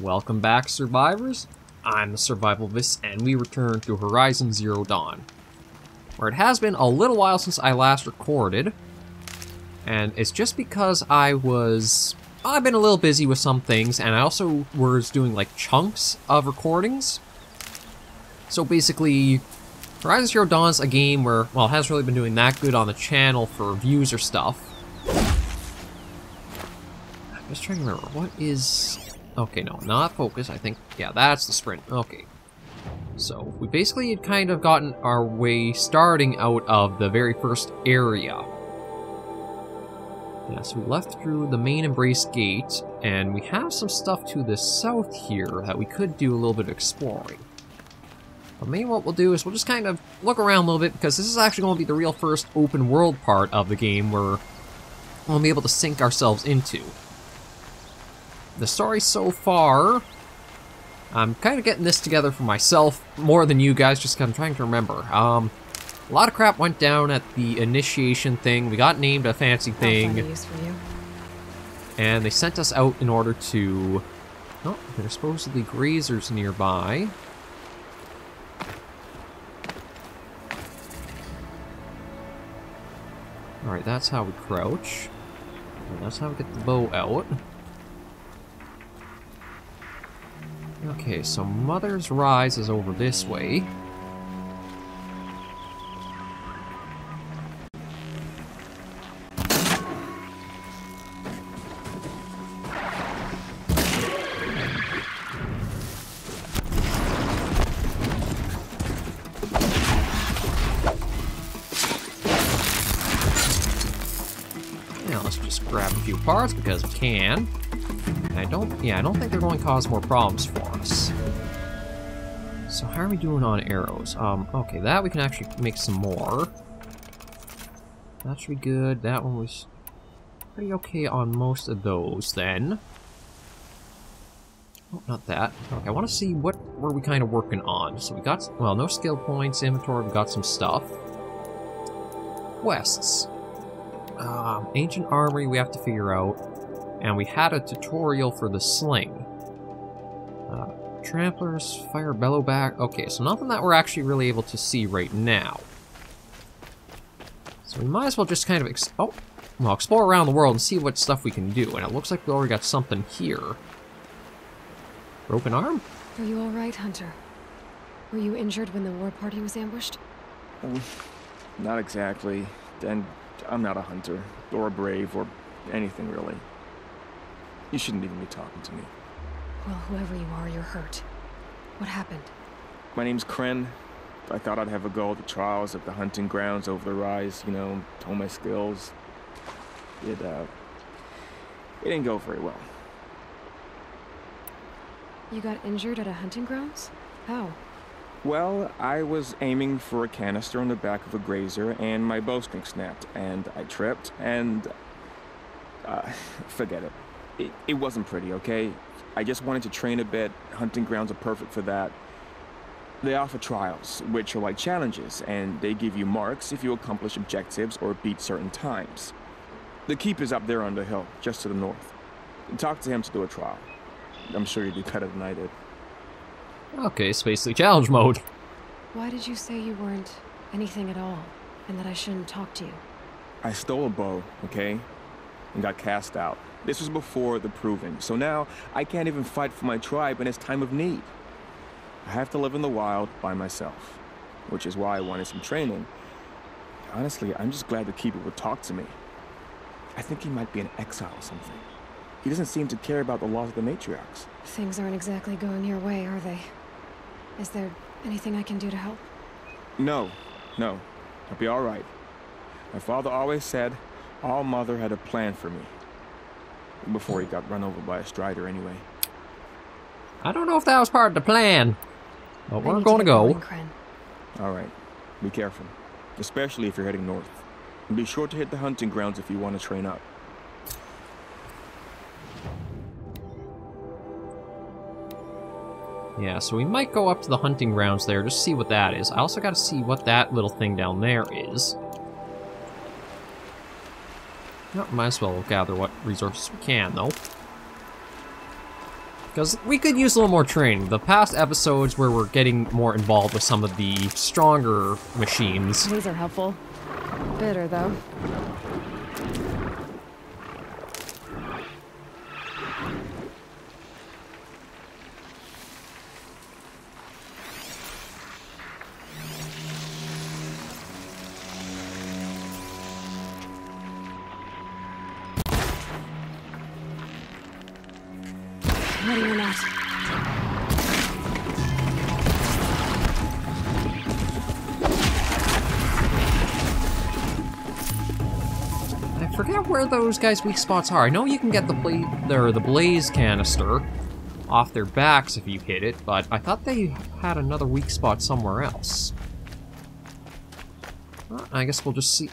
Welcome back, survivors. I'm the Survivalist, and we return to Horizon Zero Dawn, where it has been a little while since I last recorded, and it's just because I've been a little busy with some things, and I also was doing like chunks of recordings. So basically, Horizon Zero Dawn's a game where, well, it hasn't really been doing that good on the channel for views or stuff. I'm just trying to remember, what is... Okay, no, not focus, I think. Yeah, that's the sprint. Okay. So, we basically had kind of gotten our way starting out of the very first area. Yeah, so we left through the main Embrace Gate, and we have some stuff to the south here that we could do a little bit of exploring. But maybe what we'll do is we'll just kind of look around a little bit, because this is actually going to be the real first open world part of the game where we'll be able to sink ourselves into. The story so far, I'm kind of getting this together for myself more than you guys, just because I'm trying to remember. A lot of crap went down at the initiation thing. We got named a fancy thing. I'll find a use for you. And they sent us out in order to... Oh, there's supposedly grazers nearby. Alright, that's how we crouch. And that's how we get the bow out. Okay, so Mother's Rise is over this way. Now let's just grab a few parts because we can. I don't think they're going to cause more problems for us. So how are we doing on arrows? Okay, that we can actually make some more. That should be good. That one was pretty okay on most of those, then. Oh, not that. Okay, I want to see what were we kind of working on. So we got, well, no skill points, inventory, we got some stuff. Quests. Ancient Armory we have to figure out. And we had a tutorial for the sling. Tramplers, fire bellowback. Okay, so nothing that we're actually really able to see right now. So we might as well just kind of explore around the world and see what stuff we can do. And it looks like we already got something here. Broken arm? Are you alright, Hunter? Were you injured when the war party was ambushed? Not exactly. And I'm not a hunter, or a brave, or anything really. You shouldn't even be talking to me. Well, whoever you are, you're hurt. What happened? My name's Kren. I thought I'd have a go at the trials of the hunting grounds over the Rise, you know, hone my skills. It didn't go very well. You got injured at a hunting grounds? How? Well, I was aiming for a canister on the back of a grazer, and my bowstring snapped, and I tripped, and... forget it. It wasn't pretty, okay? I just wanted to train a bit. Hunting grounds are perfect for that. They offer trials, which are like challenges, and they give you marks if you accomplish objectives or beat certain times. The keep is up there on the hill, just to the north. Talk to him to do a trial. I'm sure you'd do better than I did. Okay, so basically challenge mode. Why did you say you weren't anything at all, and that I shouldn't talk to you? I stole a bow, okay? And got cast out. This was before the Proving, so now I can't even fight for my tribe in its time of need. I have to live in the wild by myself, which is why I wanted some training. Honestly, I'm just glad the Keeper would talk to me. I think he might be in exile or something. He doesn't seem to care about the laws of the matriarchs. Things aren't exactly going your way, are they? Is there anything I can do to help? No. I'll be all right. My father always said All Mother had a plan for me. Before he got run over by a strider, anyway. I don't know if that was part of the plan, but we're going to go. All right. Be careful, especially if you're heading north. And be sure to hit the hunting grounds if you want to train up. Yeah, so we might go up to the hunting grounds there, just see what that is. I also got to see what that little thing down there is. Well, might as well gather what resources we can, though. Because we could use a little more training. The past episodes where we're getting more involved with some of the stronger machines. These are helpful. Bitter, though. Ready or not. I forget where those guys' weak spots are. I know you can get the blaze canister off their backs if you hit it, but I thought they had another weak spot somewhere else. Well, I guess we'll just see.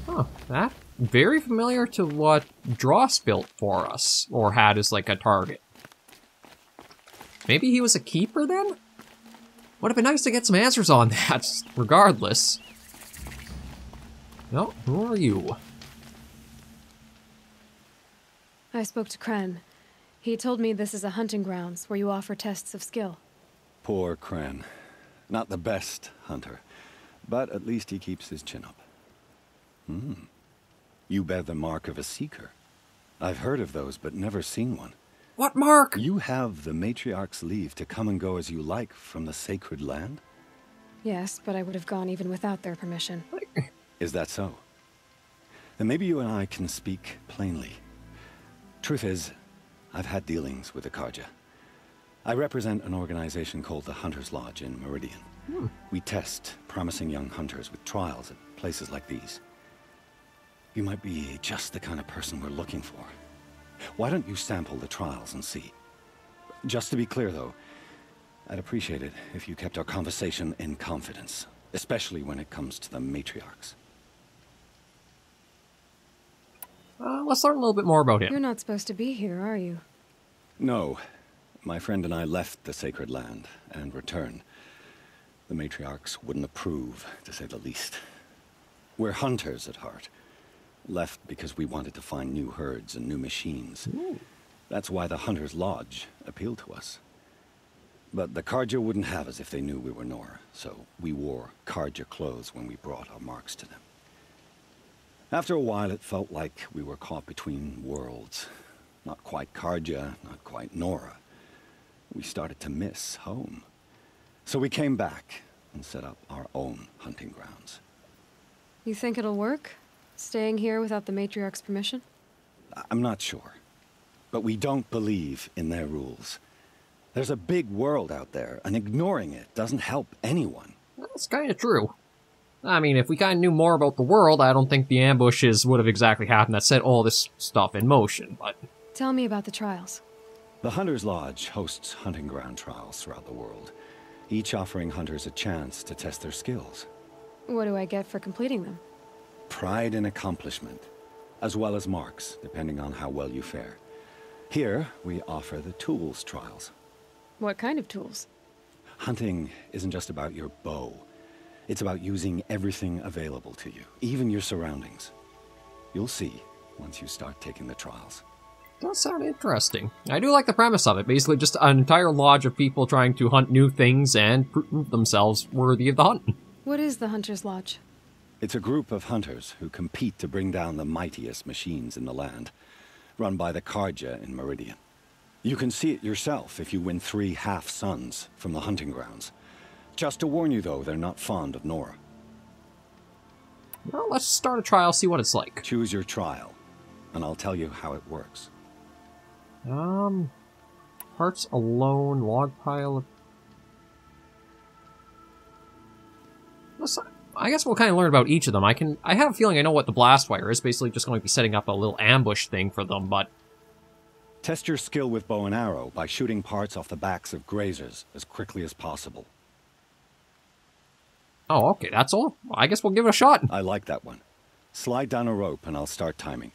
Oh, that very familiar to what Dross built for us, or had as like a target. Maybe he was a keeper then? Would have been nice to get some answers on that, regardless. No, who are you? I spoke to Kren. He told me this is a hunting grounds where you offer tests of skill. Poor Kren. Not the best hunter, but at least he keeps his chin up. You bear the mark of a seeker. I've heard of those, but never seen one. What mark? You have the Matriarch's leave to come and go as you like from the sacred land? Yes, but I would have gone even without their permission. Is that so? Then maybe you and I can speak plainly. Truth is, I've had dealings with the Carja. I represent an organization called the Hunter's Lodge in Meridian. We test promising young hunters with trials at places like these. You might be just the kind of person we're looking for. Why don't you sample the trials and see? Just to be clear, though, I'd appreciate it if you kept our conversation in confidence, especially when it comes to the matriarchs. Let's learn a little bit more about him. You're not supposed to be here, are you? No. My friend and I left the sacred land and returned. The matriarchs wouldn't approve, to say the least. We're hunters at heart. Left because we wanted to find new herds and new machines. That's why the Hunter's Lodge appealed to us. But the Carja wouldn't have us if they knew we were Nora, so we wore Carja clothes when we brought our marks to them. After a while, it felt like we were caught between worlds. Not quite Carja, not quite Nora. We started to miss home. So we came back and set up our own hunting grounds. You think it'll work? Staying here without the Matriarch's permission? I'm not sure. But we don't believe in their rules. There's a big world out there, and ignoring it doesn't help anyone. That's kind of true. I mean, if we kind of knew more about the world, I don't think the ambushes would have exactly happened that set all this stuff in motion, but... Tell me about the trials. The Hunter's Lodge hosts hunting ground trials throughout the world, each offering hunters a chance to test their skills. What do I get for completing them? Pride in accomplishment, as well as marks, depending on how well you fare. Here, we offer the tools trials. What kind of tools? Hunting isn't just about your bow. It's about using everything available to you, even your surroundings. You'll see once you start taking the trials. Does sound interesting. I do like the premise of it. Basically just an entire lodge of people trying to hunt new things and prove themselves worthy of the hunt. What is the Hunter's Lodge? It's a group of hunters who compete to bring down the mightiest machines in the land, run by the Carja in Meridian. You can see it yourself if you win 3 half-suns from the hunting grounds. Just to warn you, though, they're not fond of Nora. Well, let's start a trial, see what it's like. Choose your trial, and I'll tell you how it works. Parts alone, log pile... I guess we'll kind of learn about each of them. I have a feeling I know what the blast wire is. Basically just going to be setting up a little ambush thing for them, but... Test your skill with bow and arrow by shooting parts off the backs of grazers as quickly as possible. Oh, okay, that's all? Well, I guess we'll give it a shot. I like that one. Slide down a rope and I'll start timing.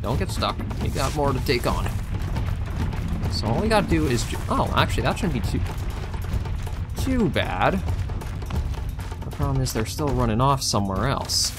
don't get stuck. You got more to take on. So all we gotta do is... Oh, actually, that shouldn't be too bad. The problem is they're still running off somewhere else.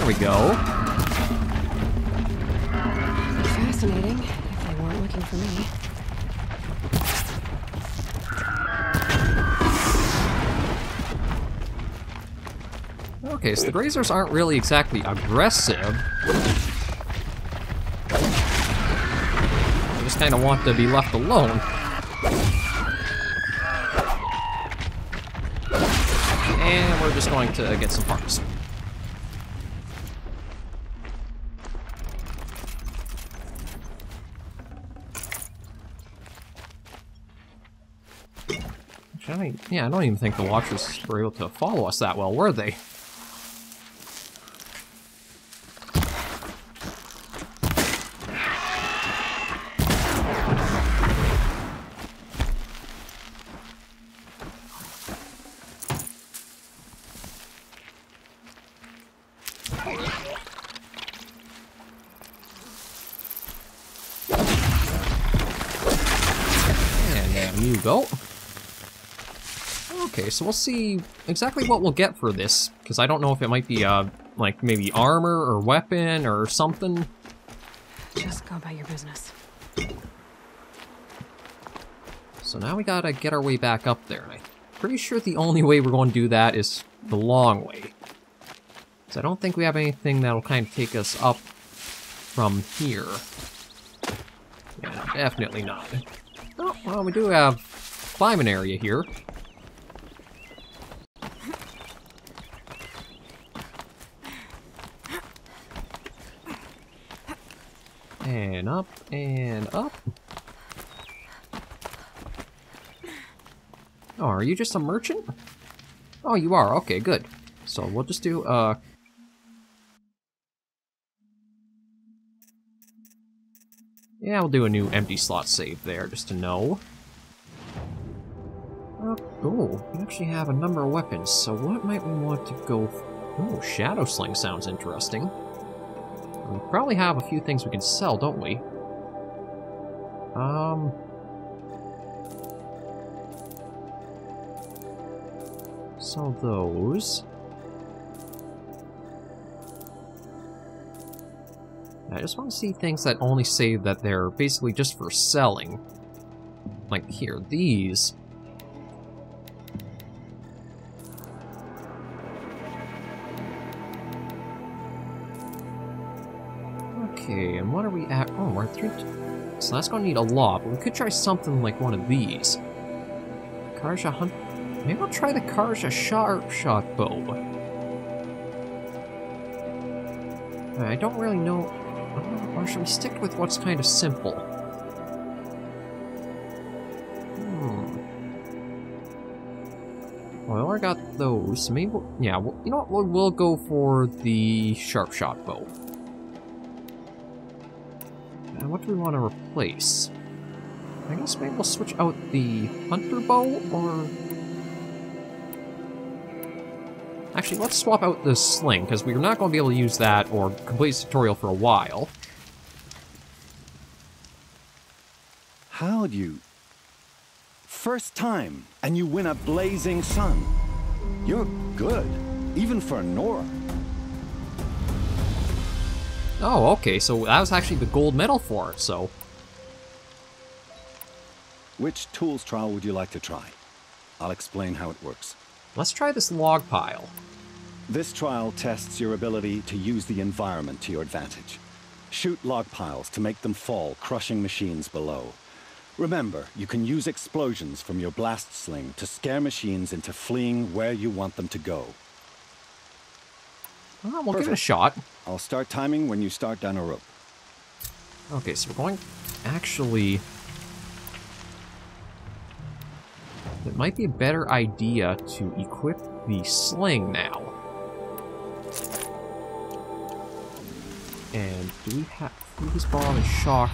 There we go. Fascinating, if they weren't looking for me. Okay, so the Grazers aren't really exactly aggressive. They just kind of want to be left alone. And we're just going to get some parts. Yeah, I don't even think the Watchers were able to follow us that well, were they? And there you go. Okay, so we'll see exactly what we'll get for this, because I don't know if it might be, like, maybe armor or weapon or something. Just go about your business. So now we gotta get our way back up there, and I'm pretty sure the only way we're going to do that is the long way. So I don't think we have anything that'll kind of take us up from here. Yeah, definitely not. Oh, well, we do have climbing area here. And up, and up. Oh, are you just a merchant? Oh, you are. Okay, good. So we'll just do, yeah, we'll do a new empty slot save there, just to know. Oh, we actually have a number of weapons, so what might we want to go for? Oh, Shadow Sling sounds interesting. We probably have a few things we can sell, don't we? Sell those. I just want to see things that only say that they're basically just for selling. Like here, these. Okay, and what are we at? Oh, we're at 3. So that's gonna need a lot, but we could try something like one of these. Karja Hunt. Maybe I'll try the Karja Sharp Shot Bow. I don't really know. Or should we stick with what's kind of simple? Well, I already got those. So maybe yeah, you know what? We'll go for the Sharp Shot Bow. And what do we want to replace? I guess maybe we'll switch out the Hunter Bow, or... Actually, let's swap out the Sling, because we're not going to be able to use that or complete this tutorial for a while. How'd you... First time, and you win a blazing sun. You're good, even for Nora. Oh, okay, so that was actually the gold medal for it, so... Which tools trial would you like to try? I'll explain how it works. Let's try this log pile. This trial tests your ability to use the environment to your advantage. Shoot log piles to make them fall, crushing machines below. Remember, you can use explosions from your blast sling to scare machines into fleeing where you want them to go. Well, we'll give it a shot. I'll start timing when you start down a rope. Okay, so we're going... Actually... It might be a better idea to equip the sling now. And do we have freeze bomb and shock?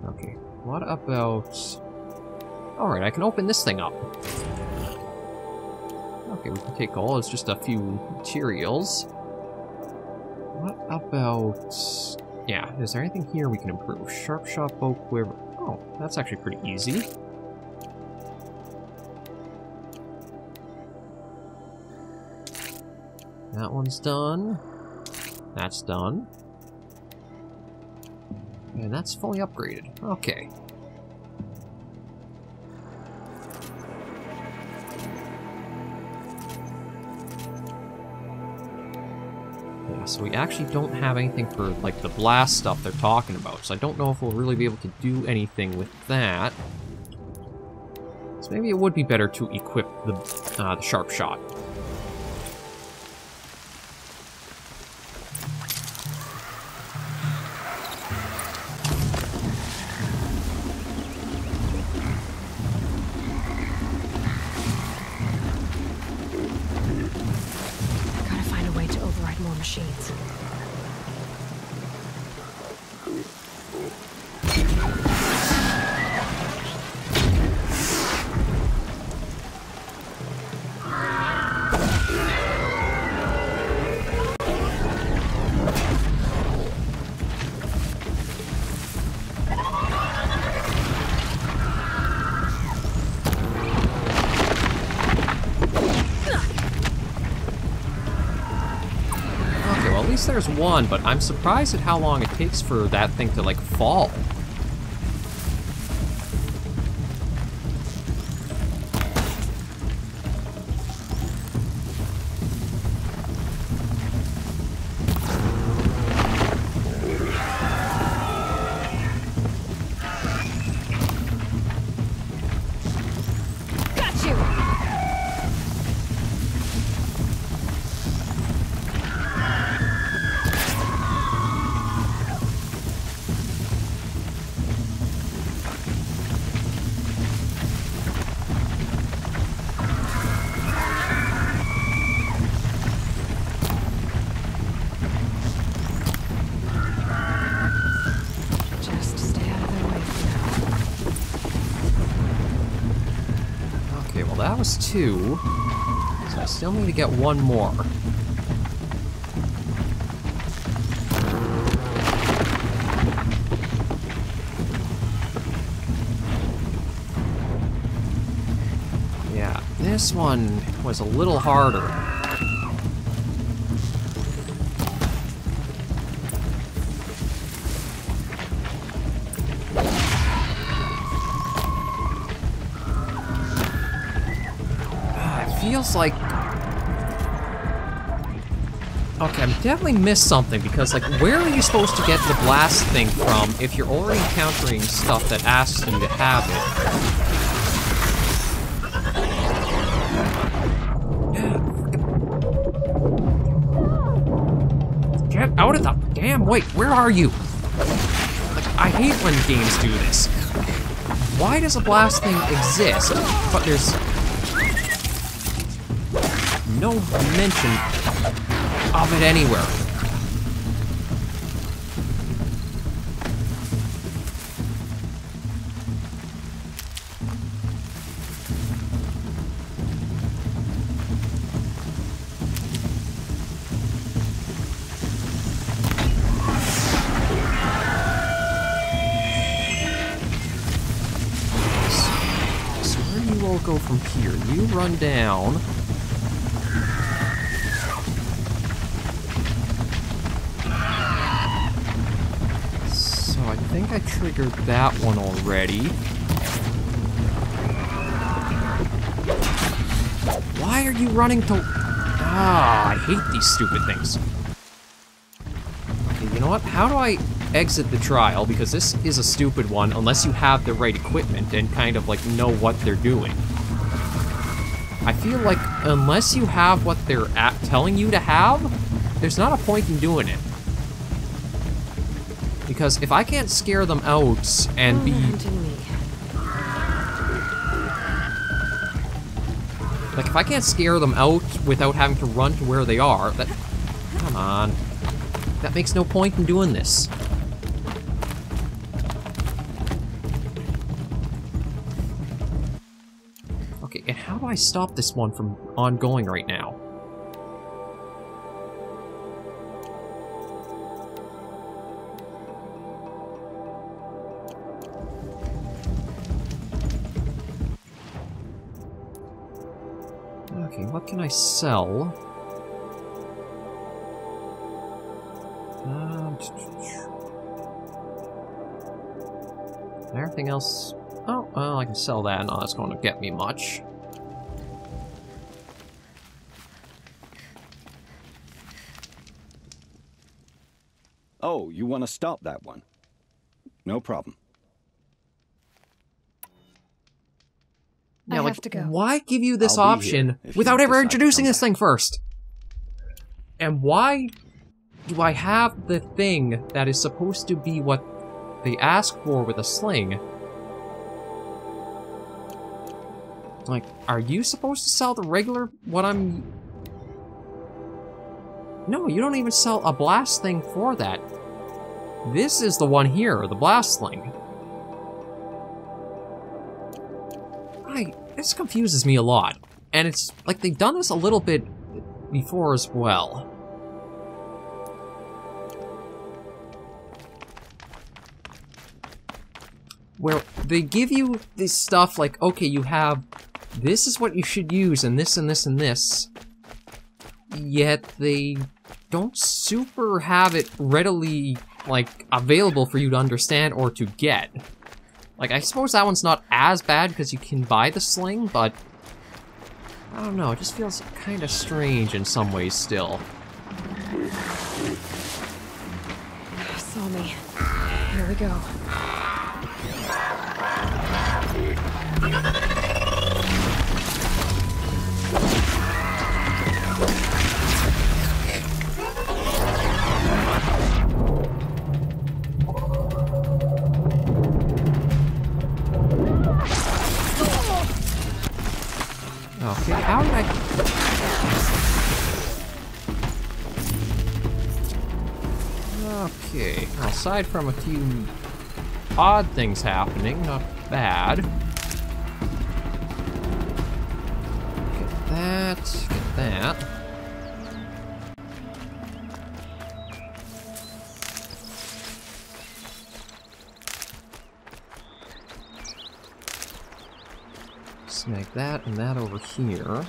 Okay, what about... Alright, I can open this thing up. Okay, we can take all, it's just a few materials. What about... Yeah, is there anything here we can improve? Sharp shot, bow quiver... Oh, that's actually pretty easy. That one's done. That's done. And that's fully upgraded. Okay. Yeah, so we actually don't have anything for, like, the blast stuff they're talking about, so I don't know if we'll really be able to do anything with that. So maybe it would be better to equip the sharp shot. Machines. There's one, but I'm surprised at how long it takes for that thing to, like, fall. That was 2, so I still need to get one more. Yeah, this one was a little harder. Feels like... Okay, I'm definitely missed something, because, like, where are you supposed to get the blast thing from if you're already encountering stuff that asks you to have it? Get out of the damn way! Where are you? Like, I hate when games do this. Why does a blast thing exist, but there's no mention of it anywhere? So where do you all go from here? You run down. I think I triggered that one already. Why are you running to... Ah, I hate these stupid things. Okay, you know what? How do I... exit the trial, because this is a stupid one unless you have the right equipment and kind of, like, know what they're doing. I feel like unless you have what they're telling you to have, there's not a point in doing it. Because if I can't scare them out and be... Like, if I can't scare them out without having to run to where they are, that... Come on. That makes no point in doing this. Okay, and how do I stop this one from ongoing right now? Okay, what can I sell? Everything else... Oh, well, I can sell that. No, that's going to get me much. Oh, you want to stop that one? No problem. Yeah, I like, have to go. why give you this I'll be here option if you without ever decide to introducing come this thing first? And why do I have the thing that is supposed to be what they ask for with a sling? Like, are you supposed to sell the regular what I'm... No, you don't even sell a blast thing for that. This is the one here, the blast sling. This confuses me a lot. And it's like they've done this a little bit before as well. Where they give you this stuff like, okay, you have, this is what you should use, and this and this and this. Yet they don't super have it readily, like, available for you to understand or to get. Like, I suppose that one's not as bad because you can buy the sling, but... I don't know, it just feels kind of strange in some ways still. Saw me. Here we go. Okay, how did I... Okay, well, aside from a few odd things happening, not bad. Get that, get that. Snag that and that over here.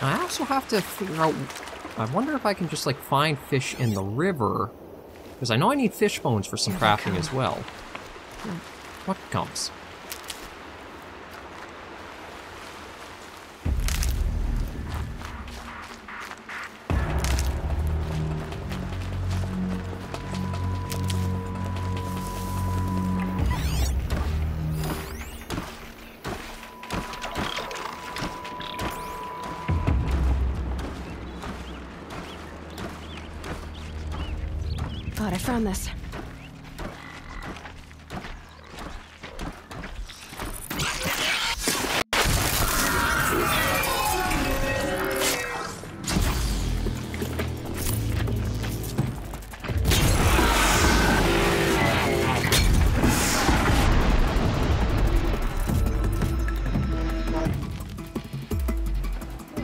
I also have to figure out... I wonder if I can just, like, find fish in the river. Because I know I need fish bones for some crafting as well. What comes? God, I found this.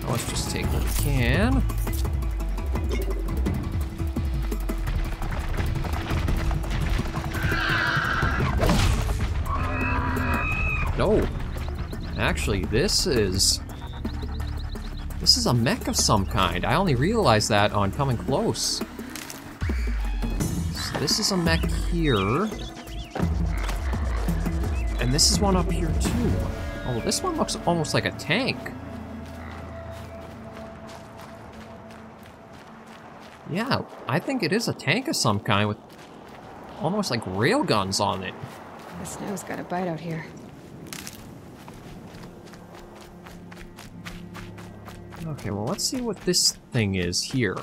Let's just take what we can. No. Actually, this is a mech of some kind. I only realized that on coming close. So this is a mech here. And this is one up here too. Oh, this one looks almost like a tank. Yeah, I think it is a tank of some kind with almost like railguns on it. The snow's got a bite out here. Okay, well, let's see what this thing is here.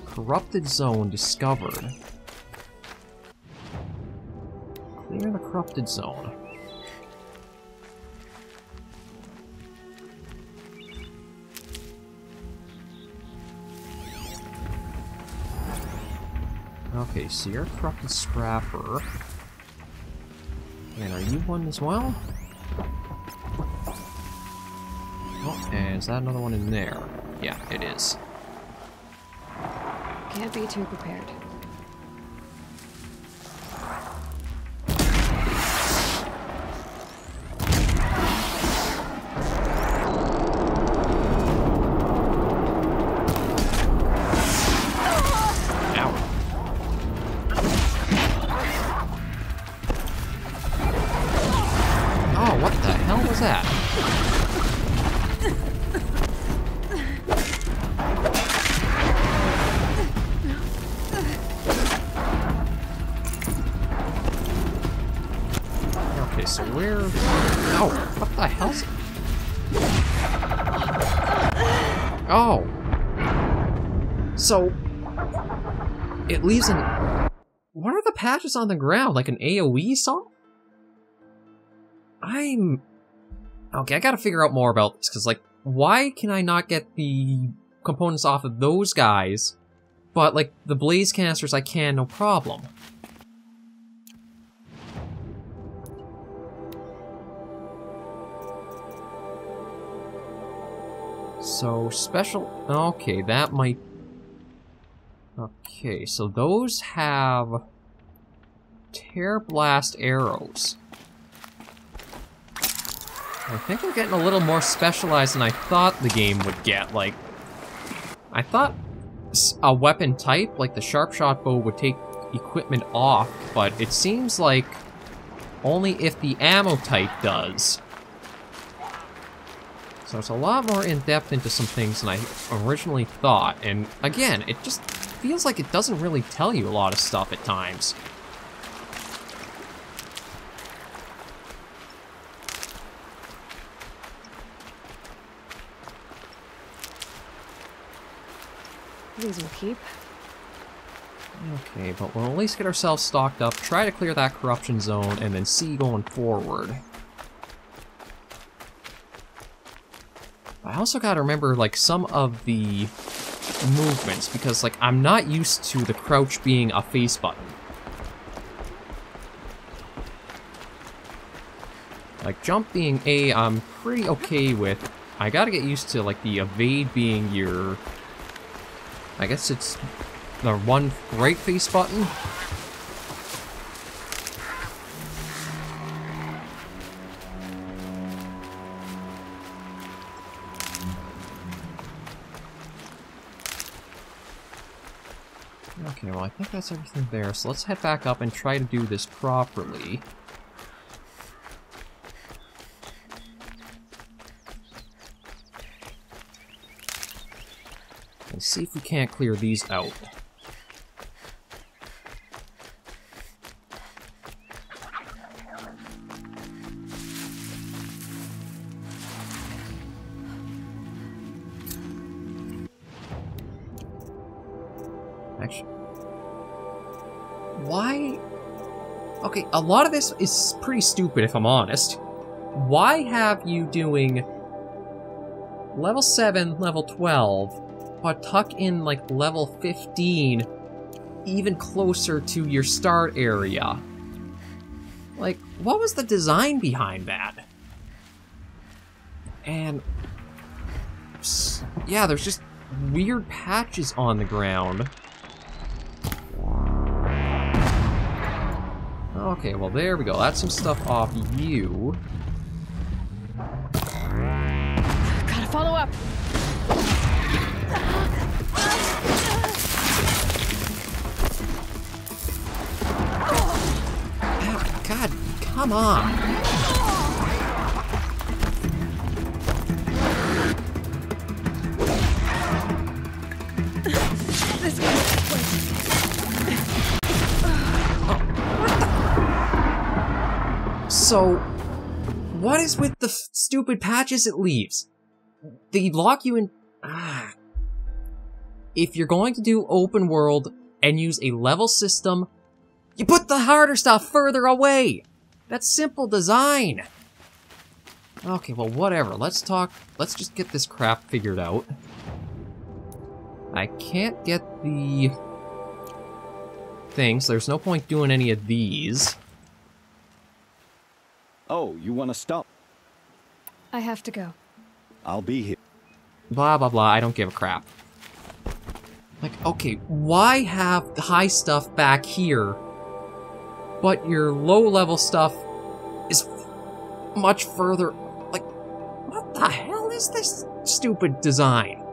Corrupted zone discovered. Clear the corrupted zone. Okay, so you're a corrupted scrapper. And are you one as well? Oh, and is that another one in there? Yeah, it is. Can't be too prepared. So where... Oh, what the hell's... Oh! So... It leaves an... What are the patches on the ground? Like an AoE song? Okay, I gotta figure out more about this, because, like, why can I not get the components off of those guys, but, like, the blaze canisters I can, no problem? So, special... Okay, that might... Okay, so those have... Tear Blast arrows. I think we're getting a little more specialized than I thought the game would get. Like, I thought a weapon type, like the Sharpshot bow, would take equipment off, but it seems like only if the ammo type does. So it's a lot more in-depth into some things than I originally thought, and again, it just feels like it doesn't really tell you a lot of stuff at times. These will keep. Okay, but we'll at least get ourselves stocked up, try to clear that corruption zone, and then see going forward. I also gotta remember, like, some of the movements, because, like, I'm not used to the crouch being a face button. Like, jump being A, I'm pretty okay with. I gotta get used to, like, the evade being your... I guess it's the one right face button. Okay, well, I think that's everything there, so let's head back up and try to do this properly. And see if we can't clear these out. Actually, why? Okay, a lot of this is pretty stupid if I'm honest. Why have you doing level 7, level 12, but tuck in, like, level 15 even closer to your start area? Like, what was the design behind that? And... yeah, there's just weird patches on the ground. Okay, well, there we go. That's some stuff off you. Gotta follow up. God, come on. Also, what is with the stupid patches it leaves? They lock you in... If you're going to do open world and use a level system, you put the harder stuff further away! That's simple design! Okay, well, whatever. Let's just get this crap figured out. I can't get the things. There's no point doing any of these. Oh, you want to stop? I have to go. I'll be here. Blah, blah, blah. I don't give a crap. Like, okay, why have the high stuff back here, but your low-level stuff is much further... Like, what the hell is this stupid design?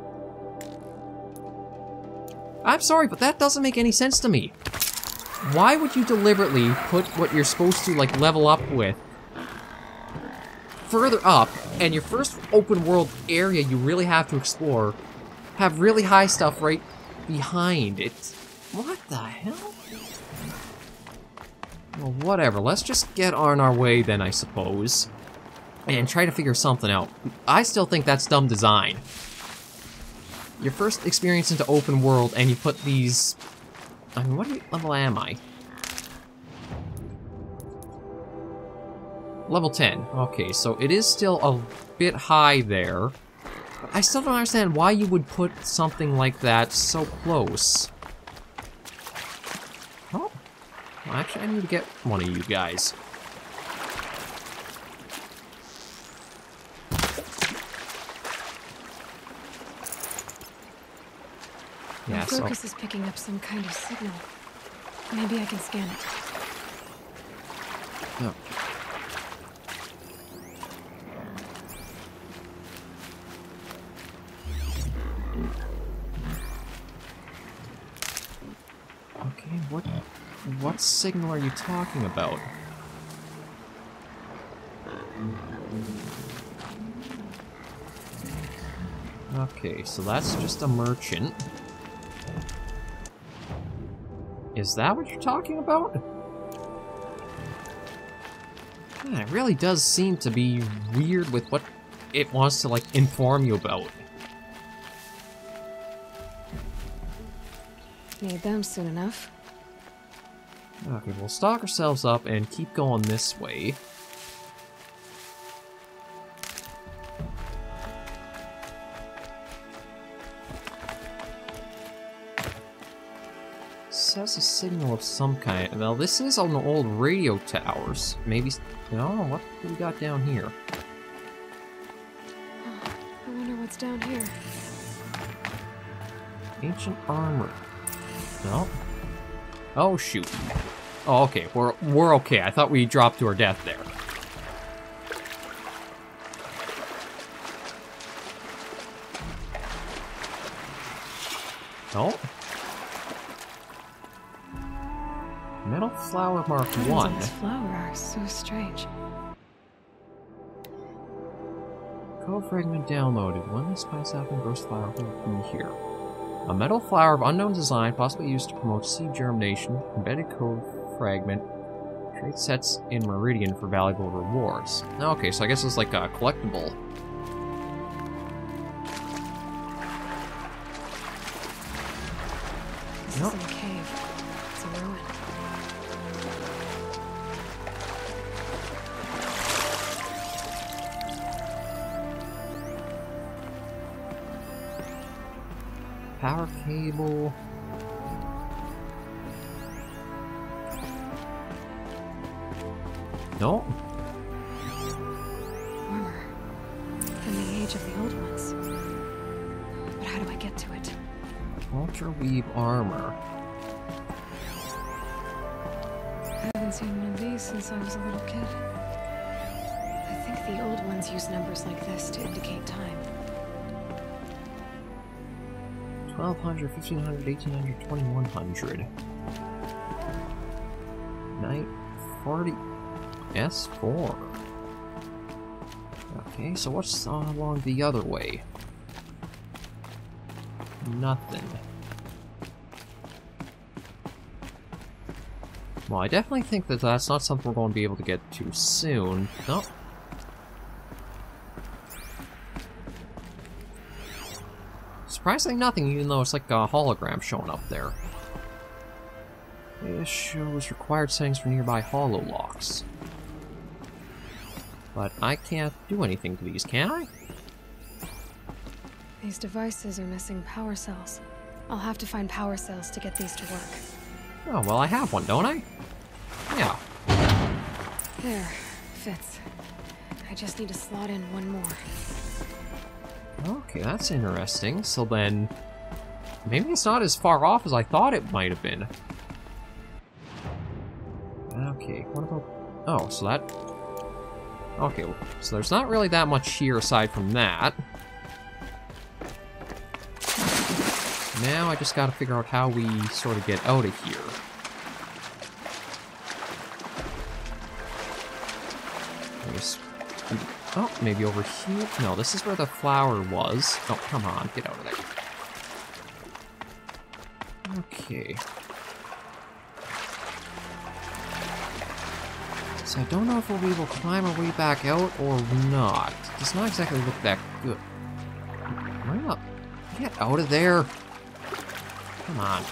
I'm sorry, but that doesn't make any sense to me. Why would you deliberately put what you're supposed to, like, level up with further up, and your first open world area you really have to explore have really high stuff right behind it? What the hell? Well, whatever. Let's just get on our way then, I suppose, and try to figure something out. I still think that's dumb design. Your first experience into open world, and you put these... I mean, what level am I? Level 10. Okay, so it is still a bit high there. But I still don't understand why you would put something like that so close. Oh. Well, actually, I need to get one of you guys. My focus is picking up some kind of signal. Maybe I can scan it. No. Okay, what signal are you talking about? Okay, so that's just a merchant. Is that what you're talking about? Yeah, it really does seem to be weird with what it wants to, like, inform you about. Need them soon enough. Okay, we'll stock ourselves up and keep going this way. Says a signal of some kind. Well, this is on the old radio towers. Maybe... No, what do we got down here? I wonder what's down here. Ancient armor. No. Oh, shoot. Oh, okay. We're okay. I thought we dropped to our death there. Oh. Metal flower mark 1. This flower are so strange. Code fragment downloaded. When this spice happened, gross flower will be here. A metal flower of unknown design, possibly used to promote seed germination. Embedded code fragment. Trade sets in Meridian for valuable rewards. Okay, so I guess it's like a collectible. This isn't a cave. It's a ruin. Power cable. No. Armor. From the age of the old ones. But how do I get to it? Ultra weave armor. I haven't seen one of these since I was a little kid. I think the old ones use numbers like this to indicate time. 1200, 1500, 1800, 2100. 940. S4. Okay, so what's along the other way? Nothing. Well, I definitely think that that's not something we're going to be able to get to soon. Nope. Surprisingly nothing, even though it's like a hologram showing up there. This shows required settings for nearby hololocks. But I can't do anything to these, can I? These devices are missing power cells. I'll have to find power cells to get these to work. Oh, well, I have one, don't I? Yeah. There. Fits. I just need to slot in one more. Okay, that's interesting. So then, maybe it's not as far off as I thought it might have been. Okay, what about... Oh, so that... Okay, so there's not really that much here aside from that. Now I just gotta figure out how we sort of get out of here. Oh, maybe over here? No, this is where the flower was. Oh, come on, get out of there. Okay. So I don't know if we'll be able to climb our way back out or not. It does not exactly look that good. Why not? Get out of there! Come on.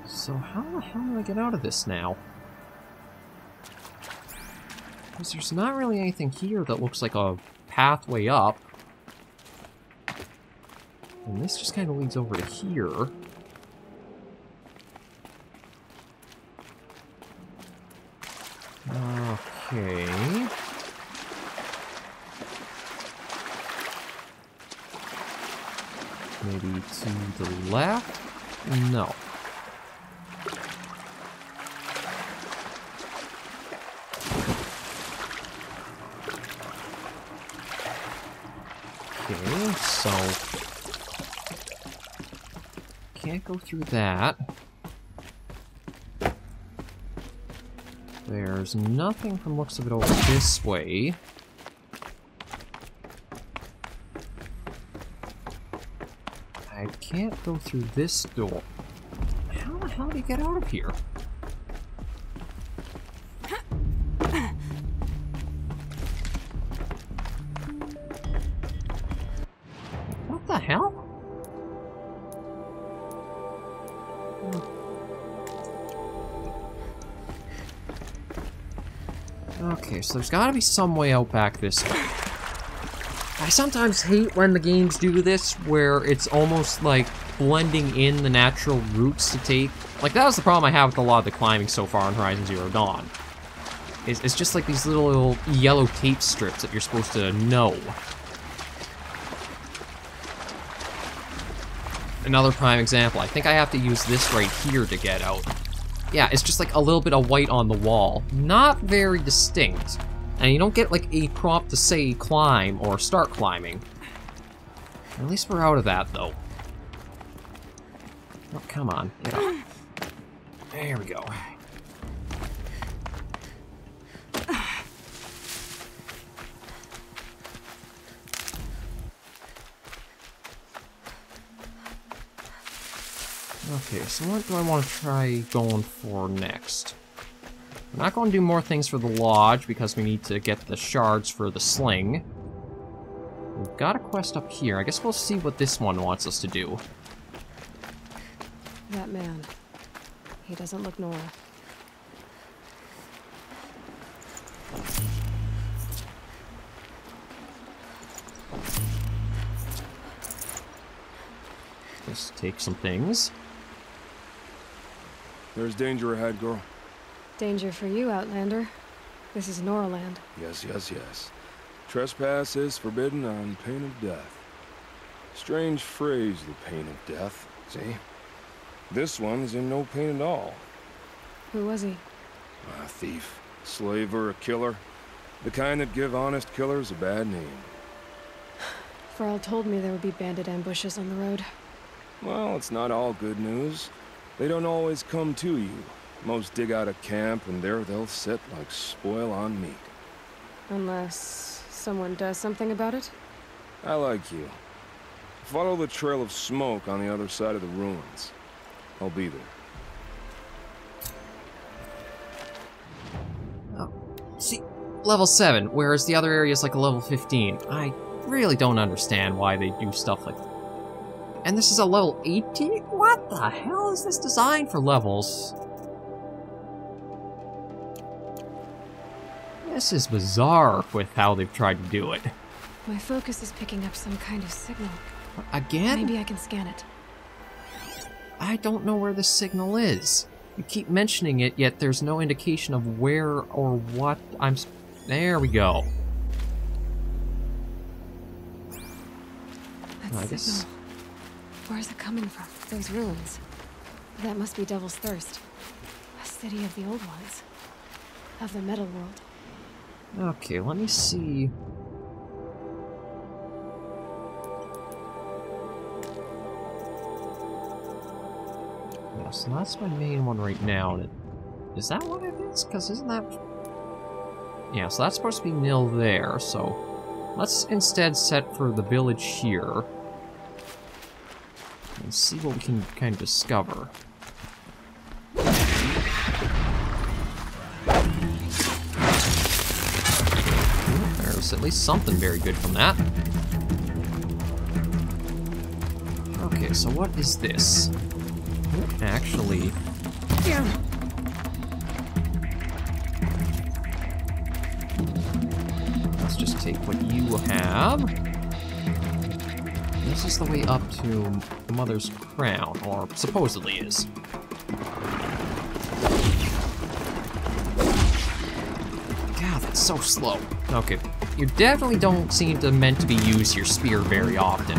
So how the hell do I get out of this now? Because there's not really anything here that looks like a pathway up. And this just kind of leads over to here. Okay. Maybe to the left? No. Okay, so... Can't go through that. There's nothing from looks of it over this way. I can't go through this door. How the hell do you get out of here? What the hell? Okay, so there's gotta be some way out back this way. I sometimes hate when the games do this, where it's almost like blending in the natural routes to take. Like, that was the problem I have with a lot of the climbing so far on Horizon Zero Dawn. It's just like these little yellow tape strips that you're supposed to know. Another prime example, I think I have to use this right here to get out. Yeah, it's just like a little bit of white on the wall. Not very distinct. And you don't get like a prompt to say climb or start climbing. At least we're out of that though. Oh, come on, get up. There we go. Okay, so what do I want to try going for next? We're not going to do more things for the lodge because we need to get the shards for the sling. We've got a quest up here. I guess we'll see what this one wants us to do. That man. He doesn't look normal. Let's take some things. There's danger ahead, girl. Danger for you, Outlander. This is Norland. Yes, yes, yes. Trespass is forbidden on pain of death. Strange phrase, the pain of death, see? This one's in no pain at all. Who was he? A thief, slaver, a killer. The kind that give honest killers a bad name. Farrell told me there would be bandit ambushes on the road. Well, it's not all good news. They don't always come to you. Most dig out of camp, and there they'll sit like spoil on meat. Unless someone does something about it? I like you. Follow the trail of smoke on the other side of the ruins. I'll be there. Oh, see, level 7, whereas the other area is like a level 15. I really don't understand why they do stuff like that. And this is a level 18? What the hell is this designed for levels? This is bizarre with how they've tried to do it. My focus is picking up some kind of signal. Again? Maybe I can scan it. I don't know where the signal is. You keep mentioning it, yet there's no indication of where or what I'm... There we go. That signal. Where is it coming from? Those ruins. That must be Devil's Thirst. A city of the old ones. Of the metal world. Okay, let me see. Yeah, so that's my main one right now. Is that what it is? Because isn't that... Yeah, so that's supposed to be nil there, so... Let's instead set for the village here. And see what we can kind of discover. There's at least something very good from that. Okay, so what is this? Actually... Let's just take what you have. This is the way up to the Mother's Crown, or supposedly is. God, that's so slow. Okay, you definitely don't seem to meant to be use your spear very often.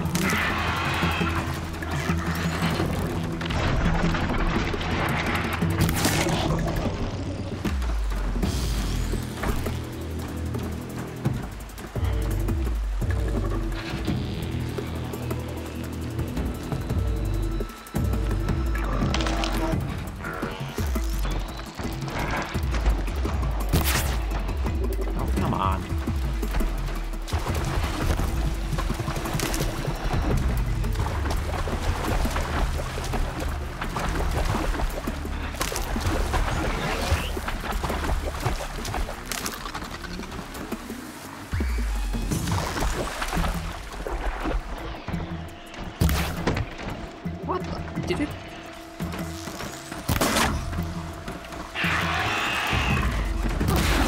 Did it?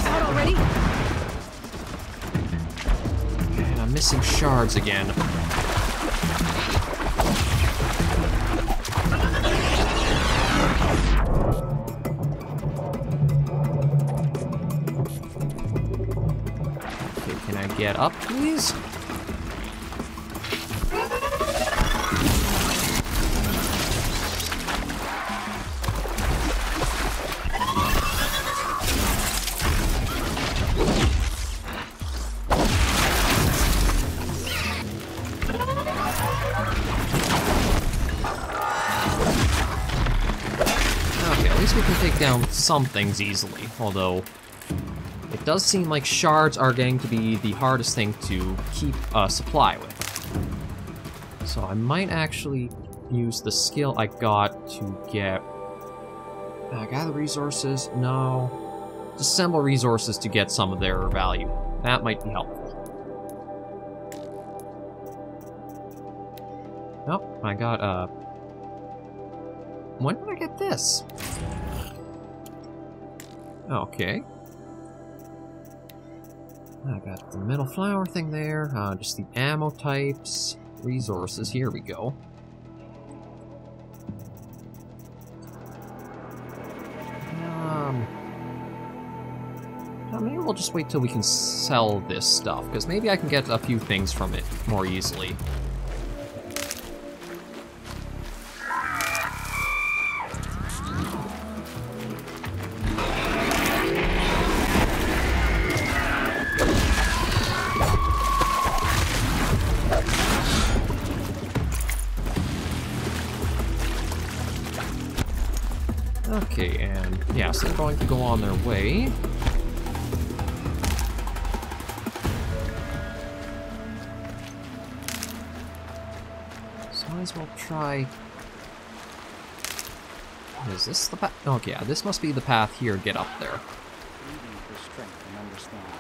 Out already? And I'm missing shards again. Okay, can I get up, please? We can take down some things easily, although it does seem like shards are going to be the hardest thing to keep a supply with. So I might actually use the skill I got to get... gather resources? No. Disassemble resources to get some of their value. That might be helpful. Nope, I got, when did I get this? Okay. I got the metal flower thing there, just the ammo types, resources, here we go. Maybe we'll just wait till we can sell this stuff, because maybe I can get a few things from it more easily. Okay, and guess they're going to go on their way. So might as well try... Is this the path? Oh, yeah, this must be the path here to get up there. Reading for strength and understanding.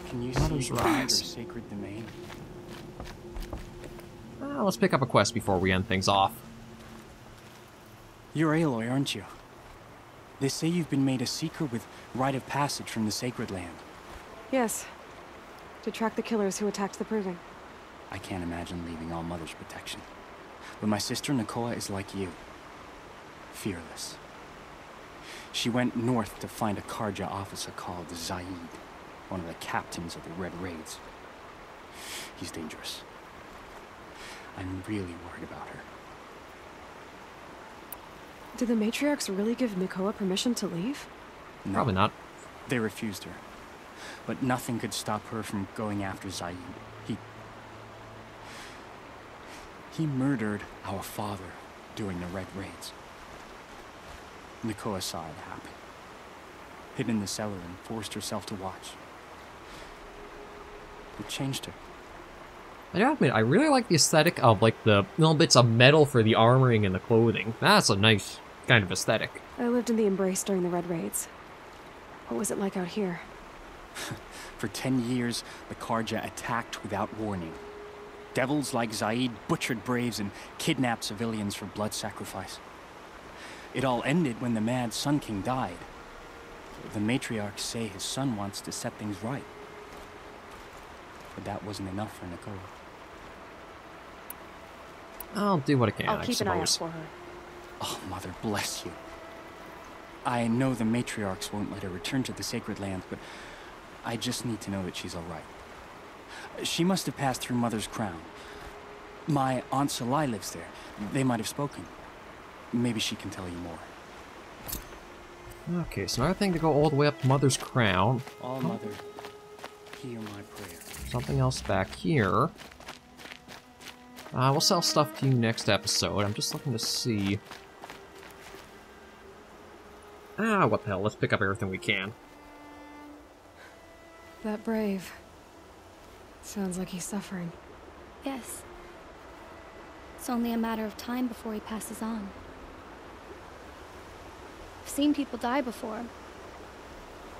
Can you Mother's see Rise. your sacred domain? Let's pick up a quest before we end things off. You're Aloy, aren't you? They say you've been made a seeker with rite of passage from the Sacred Land. Yes. To track the killers who attacked the Proving. I can't imagine leaving All Mother's protection. But my sister Nakoa is like you. Fearless. She went north to find a Karja officer called Zaid, one of the captains of the Red Raids. He's dangerous. I'm really worried about her. Did the Matriarchs really give Nakoa permission to leave? No, Probably not. they refused her. But nothing could stop her from going after Zaid. He murdered our father during the Red Raids. Nakoa saw it happen. Hid in the cellar and forced herself to watch. It changed her. I gotta admit, I really like the aesthetic of, like, the little bits of metal for the armoring and the clothing. That's a nice kind of aesthetic. I lived in the Embrace during the Red Raids. What was it like out here? For 10 years, the Karja attacked without warning. Devils like Zaid butchered braves and kidnapped civilians for blood sacrifice. It all ended when the Mad Sun King died. The matriarchs say his son wants to set things right. But that wasn't enough for Nakoa. I'll do what I can, I'll I keep an eye out suppose. for her. Oh, Mother bless you. I know the matriarchs won't let her return to the Sacred Land, but I just need to know that she's all right. She must have passed through Mother's crown. My Aunt Salai lives there. They might have spoken. Maybe she can tell you more. Okay, so another thing to go all the way up to Mother's Crown. All Mother, hear my prayer. Something else back here. We'll sell stuff to you next episode. I'm just looking to see... what the hell, let's pick up everything we can. That brave. Sounds like he's suffering. Yes. It's only a matter of time before he passes on. I've seen people die before,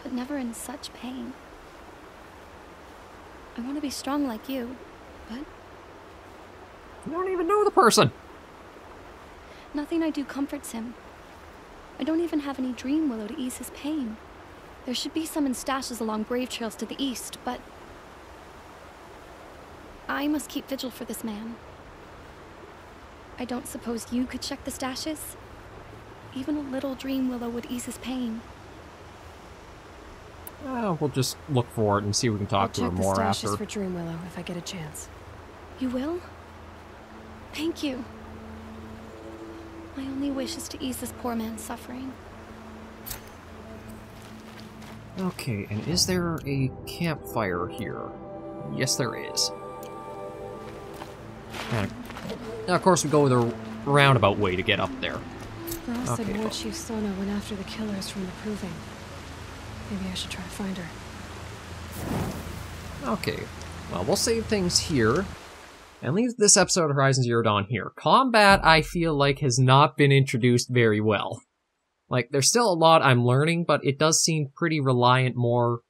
but never in such pain. I want to be strong like you, but You don't even know the person! nothing I do comforts him. I don't even have any dream willow to ease his pain. There should be some in stashes along brave trails to the east, but I must keep vigil for this man. I don't suppose you could check the stashes? Even a little dream willow would ease his pain. We'll just look for it and see if we can talk to her more I'll check after. the stashes for Dream Willow if I get a chance. You will? Thank you. My only wish is to ease this poor man's suffering. Okay, and is there a campfire here? Yes, there is. And now, of course, we go the roundabout way to get up there. Ross said Okay. War Chief Sona went after the killers from the Proving. Maybe I should try to find her. Okay, well, we'll save things here, and leave this episode of Horizon Zero Dawn here. Combat, I feel like, has not been introduced very well. Like, there's still a lot I'm learning, but it does seem pretty reliant more,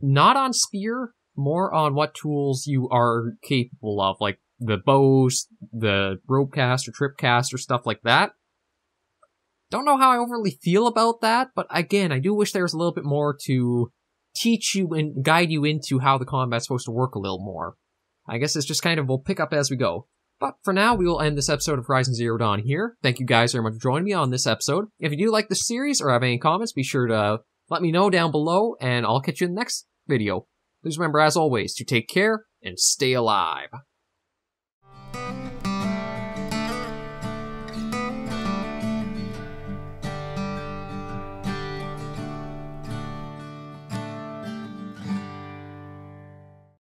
not on spear, more on what tools you are capable of, like the bows, the rope cast or trip cast or stuff like that. Don't know how I overly feel about that, but again, I do wish there was a little bit more to teach you and guide you into how the combat's supposed to work a little more. I guess it's just kind of, we'll pick up as we go. But for now, we will end this episode of Horizon Zero Dawn here. Thank you guys very much for joining me on this episode. If you do like this series or have any comments, be sure to let me know down below, and I'll catch you in the next video. Please remember, as always, to take care and stay alive.